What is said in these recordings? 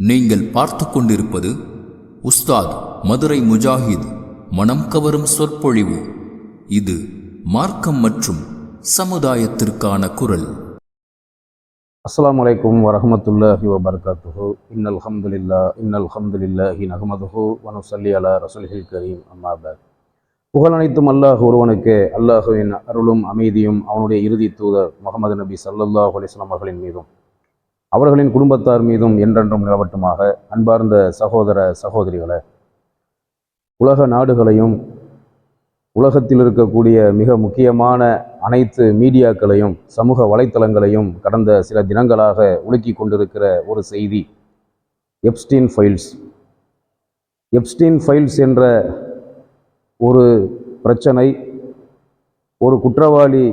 நீங்கள் பார்த்து கொண்டிருப்பது உஸ்தாத் மதுரை முஜாஹித் மனம் கவரும் சொற்பொழிவு. இது மார்க்கம் மற்றும் சமுதாயத்திற்கான குரல். அஸ்ஸலாமு அலைக்கும் வரஹ்மத்துல்லாஹி வபரகாத்துஹு. இன்னல் ஹம்துலில்லாஹி நஹ்மதுஹு வ நுஸல்லி அலா ரசூலில் கரீம். அம்மா பஅத். புகழ் அனைத்தும் அல்லாஹ் ஒருவனுக்கு. அல்லாஹுவின் அருளும் அமைதியும் அவனுடைய இறுதி தூதர் முஹம்மது நபி ஸல்லல்லாஹு அலைஹி வஸல்லம் அவர்களின் மீதும் அவர்களின் குடும்பத்தார் மீதும் என்றென்றும் நிலவட்டுமாக. அன்பார்ந்த சகோதர சகோதரிகளே, உலக நாடுகளையும் உலகத்தில் இருக்கக்கூடிய மிக முக்கியமான அனைத்து மீடியாக்களையும் சமூக வலைத்தளங்களையும் கடந்த சில தினங்களாக உலுக்கி கொண்டிருக்கிற ஒரு செய்தி, எப்ஸ்டீன் ஃபைல்ஸ். எப்ஸ்டீன் ஃபைல்ஸ் என்ற ஒரு பிரச்சனை, ஒரு குற்றவாளி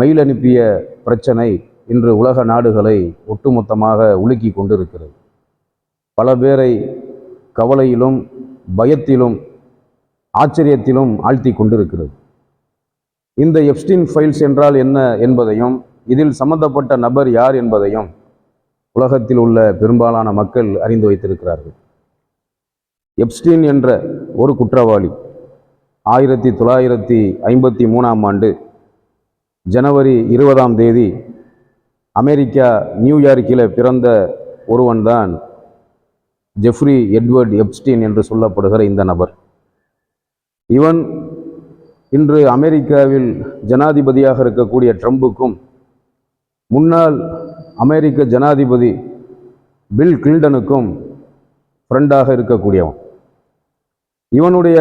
மெயில் அனுப்பிய பிரச்சனை இன்று உலக நாடுகளை ஒட்டுமொத்தமாக உலுக்கி கொண்டிருக்கிறது. பல பேரை கவலையிலும் பயத்திலும் ஆச்சரியத்திலும் ஆழ்த்தி கொண்டிருக்கிறது. இந்த எப்ஸ்டீன் ஃபைல்ஸ் என்றால் என்ன என்பதையும் இதில் சம்பந்தப்பட்ட நபர் யார் என்பதையும் உலகத்தில் உள்ள பெரும்பாலான மக்கள் அறிந்து வைத்திருக்கிறார்கள். எப்ஸ்டீன் என்ற ஒரு குற்றவாளி 1953ஆம் ஆண்டு ஜனவரி 20ஆம் தேதி அமெரிக்கா நியூயார்க்கில் பிறந்த ஒருவன்தான் ஜெஃப்ரி எட்வர்ட் எப்ஸ்டீன் என்று சொல்லப்படுகிற இந்த நபர். இவன் இன்று அமெரிக்காவில் ஜனாதிபதியாக இருக்கக்கூடிய ட்ரம்புக்கும் முன்னாள் அமெரிக்க ஜனாதிபதி பில் கிளின்டனுக்கும் ஃப்ரெண்டாக இருக்கக்கூடியவன். இவனுடைய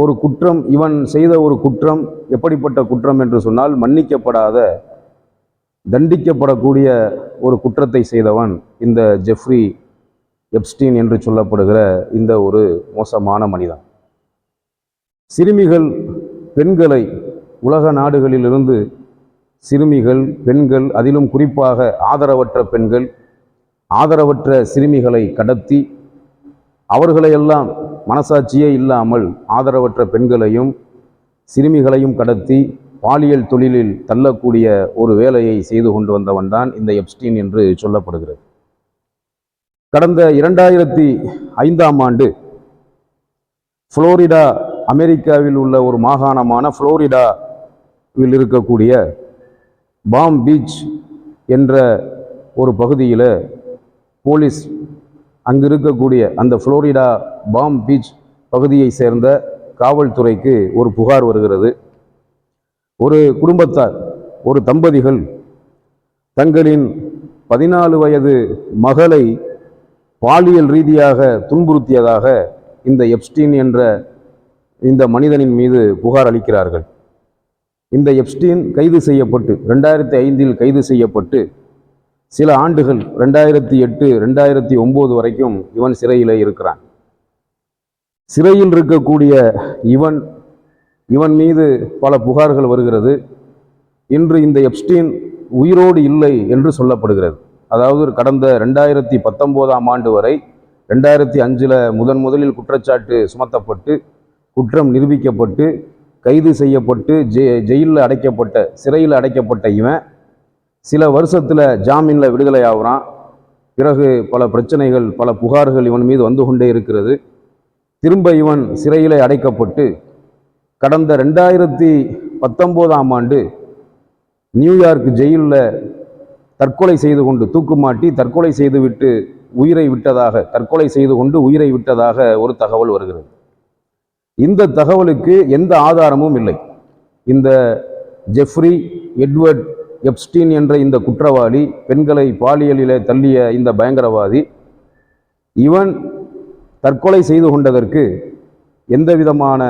ஒரு குற்றம், இவன் செய்த ஒரு குற்றம் எப்படிப்பட்ட குற்றம் என்று சொன்னால், மன்னிக்கப்படாத தண்டிக்கப்படக்கூடிய ஒரு குற்றத்தை செய்தவன் இந்த ஜெஃப்ரி எப்ஸ்டீன் என்று சொல்லப்படுகிற இந்த ஒரு மோசமான மனிதன். சிறுமிகள், பெண்களை, உலக நாடுகளிலிருந்து சிறுமிகள், பெண்கள், அதிலும் குறிப்பாக ஆதரவற்ற பெண்கள், ஆதரவற்ற சிறுமிகளை கடத்தி அவர்களையெல்லாம் மனசாட்சியே இல்லாமல் ஆதரவற்ற பெண்களையும் சிறுமிகளையும் கடத்தி பாலியல் தொழிலில் தள்ளக்கூடிய ஒரு வேலையை செய்து கொண்டு வந்தவன் தான் இந்த எப்ஸ்டீன் என்று சொல்லப்படுகிறது. கடந்த 2005ஆம் ஆண்டு புளோரிடா, அமெரிக்காவில் உள்ள ஒரு மாகாணமான புளோரிடாவில் இருக்கக்கூடிய பாம் பீச் என்ற ஒரு பகுதியில் போலீஸ், அங்கு இருக்கக்கூடிய அந்த புளோரிடா பாம் பீச் பகுதியை சேர்ந்த காவல்துறைக்கு ஒரு புகார் வருகிறது. ஒரு குடும்பத்தார், ஒரு தம்பதிகள் தங்களின் 14 வயது மகளை பாலியல் ரீதியாக துன்புறுத்தியதாக இந்த எப்ஸ்டீன் என்ற இந்த மனிதனின் மீது புகார் அளிக்கிறார்கள். இந்த எப்ஸ்டீன் கைது செய்யப்பட்டு 2005இல் கைது செய்யப்பட்டு சில ஆண்டுகள் 2008, 2009 வரைக்கும் இவன் சிறையிலே இருக்கிறான். சிறையில் இருக்கக்கூடிய இவன் மீது பல புகார்கள் வருகிறது. இன்று இந்த எப்ஸ்டீன் உயிரோடு இல்லை என்று சொல்லப்படுகிறது. அதாவது கடந்த 2019ஆம் ஆண்டு வரை 2005இல் முதலில் குற்றச்சாட்டு சுமத்தப்பட்டு குற்றம் நிரூபிக்கப்பட்டு கைது செய்யப்பட்டு ஜெயிலில் அடைக்கப்பட்ட, சிறையில் அடைக்கப்பட்ட இவன் சில வருஷத்தில் ஜாமீனில் விடுதலை ஆகுறான். பிறகு பல பிரச்சனைகள், பல புகார்கள் இவன் மீது வந்து கொண்டே இருக்கிறது. திரும்ப இவன் சிறையிலே அடைக்கப்பட்டு கடந்த 2019ஆம் ஆண்டு நியூயார்க் ஜெயிலில் தற்கொலை செய்து கொண்டு, தூக்குமாட்டி தற்கொலை செய்துவிட்டு தற்கொலை செய்து கொண்டு உயிரை விட்டதாக ஒரு தகவல் வருகிறது. இந்த தகவலுக்கு எந்த ஆதாரமும் இல்லை. இந்த ஜெஃப்ரி எட்வர்ட் எப்ஸ்டீன் என்ற இந்த குற்றவாளி, பெண்களை பாலியலிலே தள்ளிய இந்த பயங்கரவாதி, இவன் தற்கொலை செய்து கொண்டதற்கு எந்த விதமான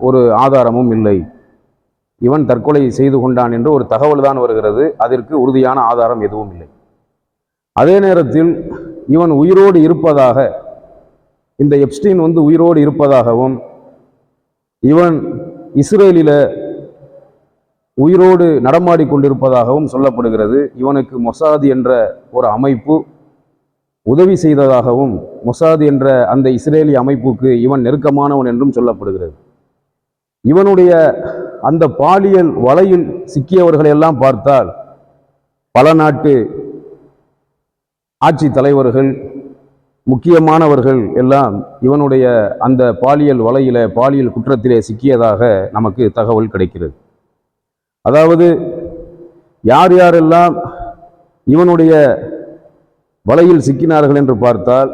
ஒரு ஆதாரமும் இல்லை. இவன் தற்கொலை செய்து கொண்டான் என்று ஒரு தகவல் தான் வருகிறது. அதற்கு உறுதியான ஆதாரம் எதுவும் இல்லை. அதே நேரத்தில் இவன் உயிரோடு இருப்பதாக, இந்த எப்ஸ்டீன் உயிரோடு இருப்பதாகவும், இவன் இஸ்ரேலில் உயிரோடு நடமாடி கொண்டிருப்பதாகவும் சொல்லப்படுகிறது. இவனுக்கு மொசாத் என்ற ஒரு அமைப்பு உதவி செய்ததாகவும், மொசாத் என்ற அந்த இஸ்ரேலி அமைப்புக்கு இவன் நெருக்கமானவன் என்றும் சொல்லப்படுகிறது. இவனுடைய அந்த பாலியல் வலையில் சிக்கியவர்களையெல்லாம் பார்த்தால் பல நாட்டு ஆட்சி தலைவர்கள், முக்கியமானவர்கள் எல்லாம் இவனுடைய அந்த பாலியல் வலையில, பாலியல் குற்றத்திலே சிக்கியதாக நமக்கு தகவல் கிடைக்கிறது. அதாவது யார் யாரெல்லாம் இவனுடைய வலையில் சிக்கினார்கள் என்று பார்த்தால்,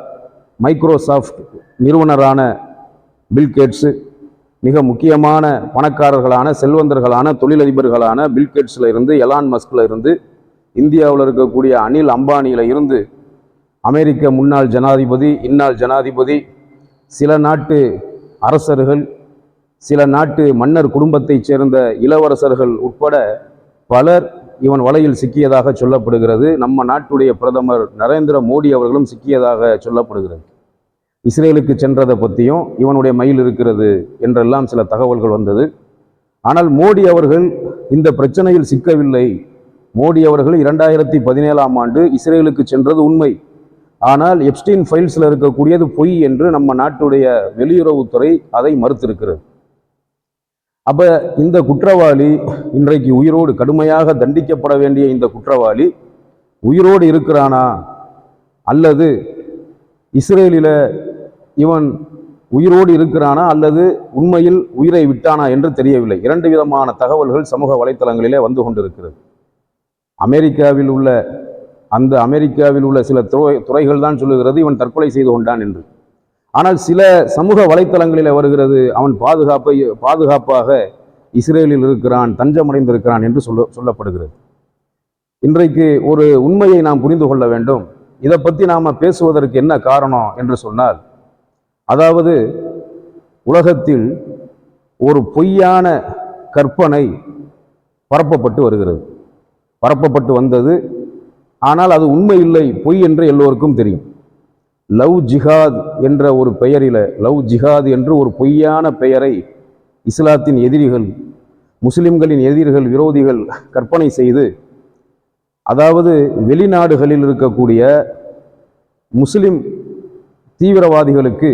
மைக்ரோசாஃப்ட் நிறுவனரான பில்கேட்ஸு, மிக முக்கியமான பணக்காரர்களான, செல்வந்தர்களான, தொழிலதிபர்களான பில்கேட்ஸில் இருந்து, எலான் மஸ்கில் இருந்து, இந்தியாவில் இருக்கக்கூடிய அனில் அம்பானியில் இருந்து, அமெரிக்க முன்னாள் ஜனாதிபதி, இந்நாள் ஜனாதிபதி, சில நாட்டு அரசர்கள், சில நாட்டு மன்னர் குடும்பத்தைச் சேர்ந்த இளவரசர்கள் உட்பட பலர் இவன் வலையில் சிக்கியதாக சொல்லப்படுகிறது. நம்ம நாட்டுடைய பிரதமர் நரேந்திர மோடி அவர்களும் சிக்கியதாக சொல்லப்படுகிறது. இஸ்ரேலுக்கு சென்றதை பற்றியும் இவனுடைய மயில் இருக்கிறது என்றெல்லாம் சில தகவல்கள் வந்தது. ஆனால் மோடி அவர்கள் இந்த பிரச்சனையில் சிக்கவில்லை. மோடி அவர்கள் 2017ஆம் ஆண்டு இஸ்ரேலுக்கு சென்றது உண்மை. ஆனால் எப்ஸ்டீன் ஃபைல்ஸில் இருக்கக்கூடியது பொய் என்று நம்ம நாட்டுடைய வெளியுறவுத்துறை அதை மறுத்திருக்கிறது. அப்ப இந்த குற்றவாளி இன்றைக்கு உயிரோடு, கடுமையாக தண்டிக்கப்பட வேண்டிய இந்த குற்றவாளி உயிரோடு இருக்கிறானா, அல்லது இஸ்ரேலில் இவன் உயிரோடு இருக்கிறானா, அல்லது உண்மையில் உயிரை விட்டானா என்று தெரியவில்லை. இரண்டு விதமான தகவல்கள் சமூக வலைத்தளங்களிலே வந்து கொண்டிருக்கிறது. அமெரிக்காவில் உள்ள சில துறைகள் தான் சொல்லுகிறது இவன் தற்கொலை செய்து கொண்டான் என்று. ஆனால் சில சமூக வலைத்தளங்களில் வருகிறது அவன் பாதுகாப்பாக இஸ்ரேலில் இருக்கிறான், தஞ்சமடைந்திருக்கிறான் என்று சொல்லப்படுகிறது. இன்றைக்கு ஒரு உண்மையை நாம் புரிந்து கொள்ள வேண்டும். இதை பற்றி நாம் பேசுவதற்கு என்ன காரணம் என்று சொன்னால், அதாவது உலகத்தில் ஒரு பொய்யான கற்பனை பரப்பப்பட்டு வருகிறது, பரப்பப்பட்டு வந்தது. ஆனால் அது உண்மை இல்லை, பொய் என்று எல்லோருக்கும் தெரியும். லவ் ஜிஹாத் என்ற ஒரு பெயரில், லவ் ஜிஹாத் என்று ஒரு பொய்யான பெயரை இஸ்லாத்தின் எதிரிகள், முஸ்லிம்களின் எதிரிகள், விரோதிகள் கற்பனை செய்து, அதாவது வெளிநாடுகளில் இருக்கக்கூடிய முஸ்லிம் தீவிரவாதிகளுக்கு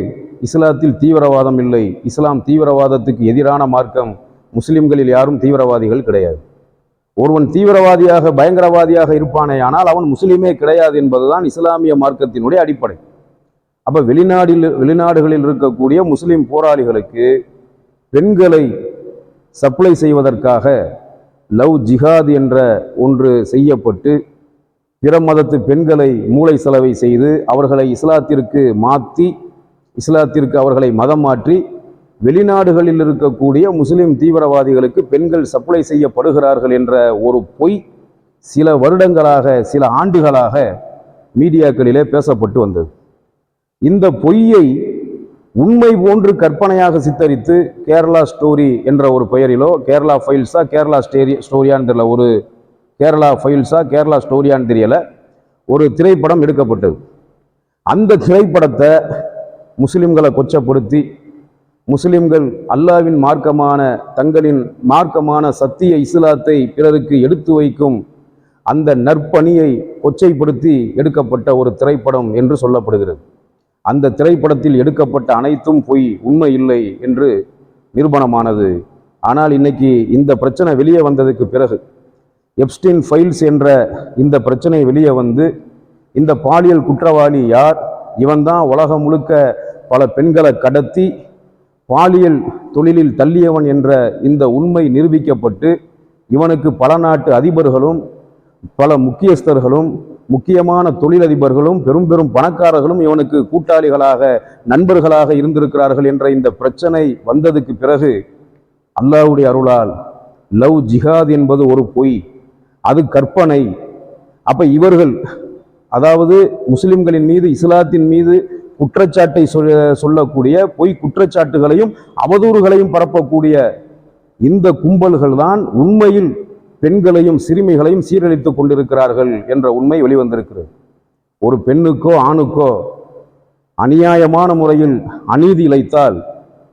இஸ்லாத்தில் தீவிரவாதம் இல்லை, இஸ்லாம் தீவிரவாதத்துக்கு எதிரான மார்க்கம், முஸ்லிம்களில் யாரும் தீவிரவாதிகள் கிடையாது. ஒருவன் தீவிரவாதியாக, பயங்கரவாதியாக இருப்பானே ஆனால் அவன் முஸ்லிமே கிடையாது என்பதுதான் இஸ்லாமிய மார்க்கத்தினுடைய அடிப்படை. அப்ப வெளிநாடுகளில் இருக்கக்கூடிய முஸ்லிம் போராளிகளுக்கு பெண்களை சப்ளை செய்வதற்காக லவ் ஜிஹாத் என்ற ஒன்று செய்யப்பட்டு, பிற மதத்து பெண்களை மூளை செலவை செய்து அவர்களை இஸ்லாத்திற்கு மாற்றி, இஸ்லாத்திற்கு அவர்களை மதம் மாற்றி, வெளிநாடுகளில் இருக்கக்கூடிய முஸ்லிம் தீவிரவாதிகளுக்கு பெண்கள் சப்ளை செய்யப்படுகிறார்கள் என்ற ஒரு பொய் சில வருடங்களாக, சில ஆண்டுகளாக மீடியாக்களிலே பேசப்பட்டு வந்தது. இந்த பொய்யை உண்மை போன்று கற்பனையாக சித்தரித்து கேரளா ஸ்டோரி என்ற ஒரு பெயரிலோ, கேரளா ஃபைல்ஸா கேரளா ஸ்டோரியான்னு தெரியல, ஒரு கேரளா ஃபைல்ஸா கேரளா ஸ்டோரியான்னு தெரியல, ஒரு திரைப்படம் எடுக்கப்பட்டது. அந்த திரைப்படத்தை முஸ்லிம்களை கொச்சப்படுத்தி, முஸ்லிம்கள் அல்லாவின் மார்க்கமான, தங்களின் மார்க்கமான சத்திய இஸ்லாத்தை பிறருக்கு எடுத்து வைக்கும் அந்த நற்பணியை கொச்சைப்படுத்தி எடுக்கப்பட்ட ஒரு திரைப்படம் என்று சொல்லப்படுகிறது. அந்த திரைப்படத்தில் எடுக்கப்பட்ட அனைத்தும் பொய், உண்மை இல்லை என்று நிரூபணமானது. ஆனால் இன்னைக்கு இந்த பிரச்சனை வெளியே வந்ததுக்கு பிறகு, எப்ஸ்டீன் ஃபைல்ஸ் என்ற இந்த பிரச்சனை வெளியே வந்து, இந்த பாலியல் குற்றவாளி யார், இவன் தான் உலகம் முழுக்க பல பெண்களை கடத்தி பாலியல் தொழிலில் தள்ளியவன் என்ற இந்த உண்மை நிரூபிக்கப்பட்டு, இவனுக்கு பல நாட்டு அதிபர்களும், பல முக்கியஸ்தர்களும், முக்கியமான தொழிலதிபர்களும், பெரும் பெரும் பணக்காரர்களும் இவனுக்கு கூட்டாளிகளாக, நண்பர்களாக இருந்திருக்கிறார்கள் என்ற இந்த பிரச்சனை வந்ததுக்கு பிறகு, அல்லாஹ்வுடைய அருளால் லவ் ஜிஹாத் என்பது ஒரு பொய், அது கற்பனை. அப்ப இவர்கள், அதாவது முஸ்லிம்களின் மீது, இஸ்லாத்தின் மீது குற்றச்சாட்டை சொல்லக்கூடிய, பொய் குற்றச்சாட்டுகளையும் அவதூறுகளையும் பரப்பக்கூடிய இந்த கும்பல்கள் தான் உண்மையில் பெண்களையும் சிறுமிகளையும் சீரழித்துக் கொண்டிருக்கிறார்கள் என்ற உண்மை வெளிவந்திருக்கிறது. ஒரு பெண்ணுக்கோ ஆணுக்கோ அநியாயமான முறையில் அநீதி இழைத்தால்,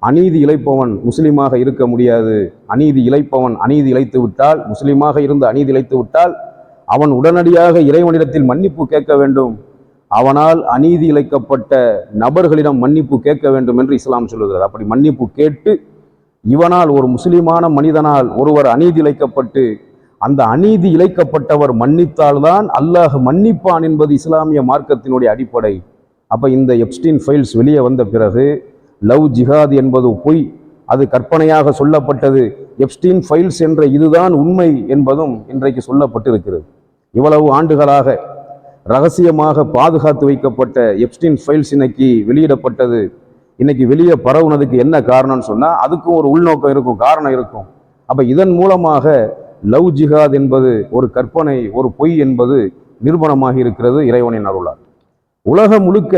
அநீதி இழைப்பவன் முஸ்லிமாக இருக்க முடியாது. அநீதி இழைப்பவன், அநீதி இழைத்து விட்டால், முஸ்லிமாக இருந்து அநீதி இழைத்து விட்டால் அவன் உடனடியாக இறைவனிடத்தில் மன்னிப்பு கேட்க வேண்டும். அவனால் அநீதி இழைக்கப்பட்ட நபர்களிடம் மன்னிப்பு கேட்க வேண்டும் என்று இஸ்லாம் சொல்லுகிறது. அப்படி மன்னிப்பு கேட்டு, இவனால், ஒரு முஸ்லிமான மனிதனால் ஒருவர் அநீதி இழைக்கப்பட்டு அந்த அநீதி இழைக்கப்பட்டவர் மன்னித்தால்தான் அல்லாஹ் மன்னிப்பான் என்பது இஸ்லாமிய மார்க்கத்தினுடைய அடிப்படை. அப்போ இந்த எப்ஸ்டீன் ஃபைல்ஸ் வெளியே வந்த பிறகு லவ் ஜிஹாத் என்பது பொய், அது கற்பனையாக சொல்லப்பட்டது, எப்ஸ்டீன் ஃபைல்ஸ் என்ற இதுதான் உண்மை என்பதும் இன்றைக்கு சொல்லப்பட்டு இருக்கிறது. இவ்வளவு ஆண்டுகளாக ரகசியமாக பாதுகாத்து வைக்கப்பட்ட எப்ஸ்டீன் ஃபைல்ஸ் இன்னைக்கு வெளியிடப்பட்டது. இன்னைக்கு வெளியே பரவுனதுக்கு என்ன காரணம்னு சொன்னால் அதுக்கும் ஒரு உள்நோக்கம் இருக்கும், காரணம் இருக்கும். அப்போ இதன் மூலமாக லவ் ஜிஹாத் என்பது ஒரு கற்பனை, ஒரு பொய் என்பது நிரூபணமாகி இருக்கிறது இறைவனின் அருளால். உலகம் முழுக்க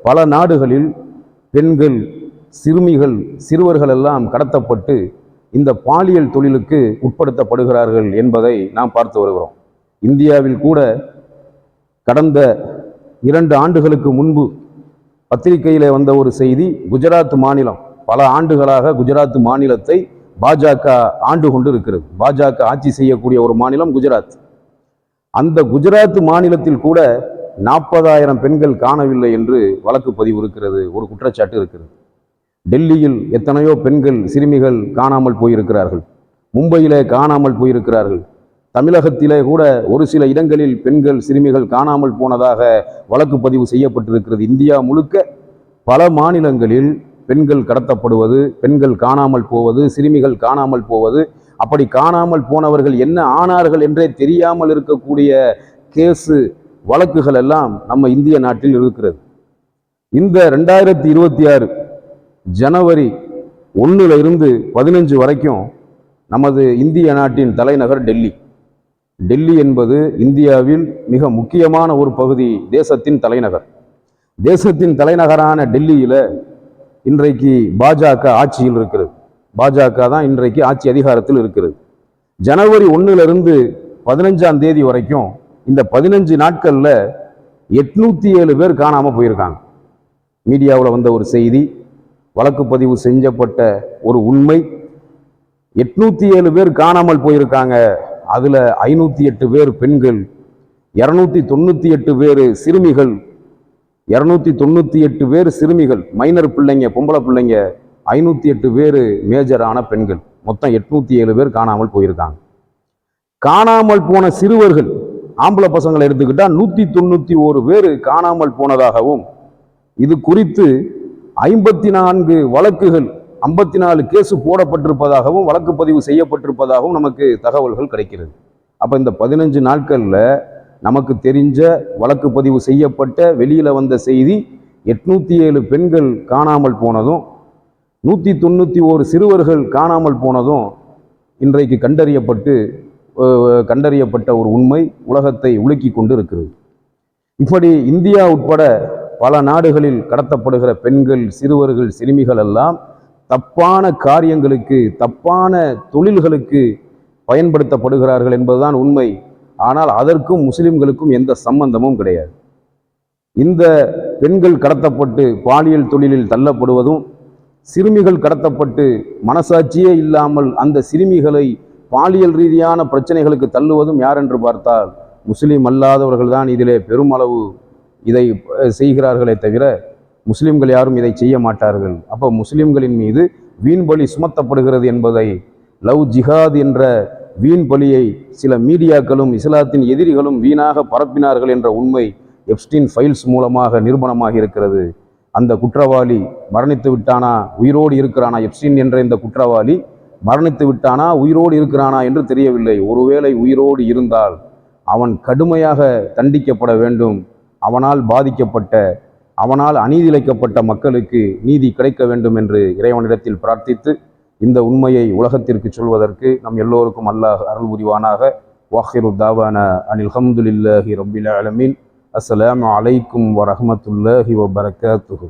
பல நாடுகளில் பெண்கள், சிறுமிகள், சிறுவர்கள் எல்லாம் கடத்தப்பட்டு இந்த பாலியல் தொழிலுக்கு உட்படுத்தப்படுகிறார்கள் என்பதை நாம் பார்த்து வருகிறோம். இந்தியாவில் கூட கடந்த 2 ஆண்டுகளுக்கு முன்பு பத்திரிகையிலே வந்த ஒரு செய்தி, குஜராத் மாநிலம், பல ஆண்டுகளாக குஜராத் மாநிலத்தை பாஜக ஆண்டு கொண்டு இருக்கிறது. பாஜக ஆட்சி செய்யக்கூடிய ஒரு மாநிலம் குஜராத். அந்த குஜராத் மாநிலத்தில் கூட 40,000 பெண்கள் காணவில்லை என்று வழக்கு பதிவு இருக்கிறது, ஒரு குற்றச்சாட்டு இருக்கிறது. டெல்லியில் எத்தனையோ பெண்கள், சிறுமிகள் காணாமல் போயிருக்கிறார்கள். மும்பையிலே காணாமல் போயிருக்கிறார்கள். தமிழகத்திலே கூட ஒரு சில இடங்களில் பெண்கள், சிறுமிகள் காணாமல் போனதாக வழக்கு பதிவு செய்யப்பட்டிருக்கிறது. இந்தியா முழுக்க பல மாநிலங்களில் பெண்கள் கடத்தப்படுவது, பெண்கள் காணாமல் போவது, சிறுமிகள் காணாமல் போவது, அப்படி காணாமல் போனவர்கள் என்ன ஆனார்கள் என்றே தெரியாமல் இருக்கக்கூடிய கேஸு, வழக்குகள் எல்லாம் நம்ம இந்திய நாட்டில் இருக்கிறது. இந்த 2026 ஜனவரி 1 15 வரைக்கும் நமது இந்திய நாட்டின் தலைநகர் டெல்லி. டெல்லி என்பது இந்தியாவில் மிக முக்கியமான ஒரு பகுதி, தேசத்தின் தலைநகர். தேசத்தின் தலைநகரான டெல்லியில் இன்றைக்கு பாஜக ஆட்சியில் இருக்கிறது. பாஜக தான் இன்றைக்கு ஆட்சி அதிகாரத்தில் இருக்கிறது. ஜனவரி 1 15ஆம் தேதி வரைக்கும் இந்த 15 நாட்களில் 807 பேர் காணாமல் போயிருக்காங்க. மீடியாவில் வந்த ஒரு செய்தி, வழக்கு பதிவு செஞ்சப்பட்ட ஒரு உண்மை. 807 பேர் காணாமல் போயிருக்காங்க. அதில் 508 பேர் பெண்கள், 298 பேர் சிறுமிகள், 298 பேர் சிறுமிகள், மைனர் பிள்ளைங்க, பொம்பளை பிள்ளைங்க, 508 பேர் மேஜரான பெண்கள். மொத்தம் 807 பேர் காணாமல் போயிருக்காங்க. காணாமல் போன சிறுவர்கள், ஆம்பளை பசங்களை எடுத்துக்கிட்டா 191 பேர் காணாமல் போனதாகவும், இது குறித்து 54 வழக்குகள், 54 கேஸ் போடப்பட்டிருப்பதாகவும், வழக்கு பதிவு செய்யப்பட்டிருப்பதாகவும் நமக்கு தகவல்கள் கிடைக்கிறது. அப்போ இந்த 15 நாட்களில் நமக்கு தெரிஞ்ச, வழக்கு பதிவு செய்யப்பட்ட, வெளியில் வந்த செய்தி, 807 பெண்கள் காணாமல் போனதும், 191 சிறுவர்கள் காணாமல் போனதும் இன்றைக்கு கண்டறியப்பட்ட ஒரு உண்மை உலகத்தை உலுக்கி கொண்டு இருக்கிறது. இப்படி இந்தியா உட்பட பல நாடுகளில் கடத்தப்படுகிற பெண்கள், சிறுவர்கள், சிறுமிகள் எல்லாம் தப்பான காரியங்களுக்கு, தப்பான தொழில்களுக்கு பயன்படுத்தப்படுகிறார்கள் என்பதுதான் உண்மை. ஆனால் அதற்கும் முஸ்லிம்களுக்கும் எந்த சம்பந்தமும் கிடையாது. இந்த பெண்கள் கடத்தப்பட்டு பாலியல் தொழிலில் தள்ளப்படுவதும், சிறுமிகள் கடத்தப்பட்டு மனசாட்சியே இல்லாமல் அந்த சிறுமிகளை பாலியல் ரீதியான பிரச்சனைகளுக்கு தள்ளுவதும் யார் என்று பார்த்தால் முஸ்லீம் அல்லாதவர்கள் தான் இதிலே பெருமளவு இதை செய்கிறார்களே தவிர முஸ்லிம்கள் யாரும் இதை செய்ய மாட்டார்கள். அப்போ முஸ்லிம்களின் மீது வீண் பலி சுமத்தப்படுகிறது என்பதை, லவ் ஜிஹாத் என்ற வீண் பலியை சில மீடியாக்களும் இஸ்லாத்தின் எதிரிகளும் வீணாக பரப்பினார்கள் என்ற உண்மை எப்ஸ்டீன் ஃபைல்ஸ் மூலமாக நிரூபணமாக இருக்கிறது. அந்த குற்றவாளி மரணித்து விட்டானா, உயிரோடு இருக்கிறானா? எப்ஸ்டீன் என்ற இந்த குற்றவாளி மரணித்து விட்டானா, உயிரோடு இருக்கிறானா என்று தெரியவில்லை. ஒருவேளை உயிரோடு இருந்தால் அவன் கடுமையாக தண்டிக்கப்பட வேண்டும். அவனால் பாதிக்கப்பட்ட, அவனால் அநீதிழைக்கப்பட்ட மக்களுக்கு நீதி கிடைக்க வேண்டும் என்று இறைவனிடத்தில் பிரார்த்தித்து, இந்த உண்மையை உலகத்திற்கு சொல்வதற்கு நம் எல்லோருக்கும் அல்லாஹ் அருள் புரிவானாக. வாஹிரு தாவானா அனில் ஹம்துலில்லாஹி ரப்பில் ஆலமீன். அஸ்ஸலாமு அலைக்கும் வரஹ்மத்துல்லாஹி வபரகாத்துஹு.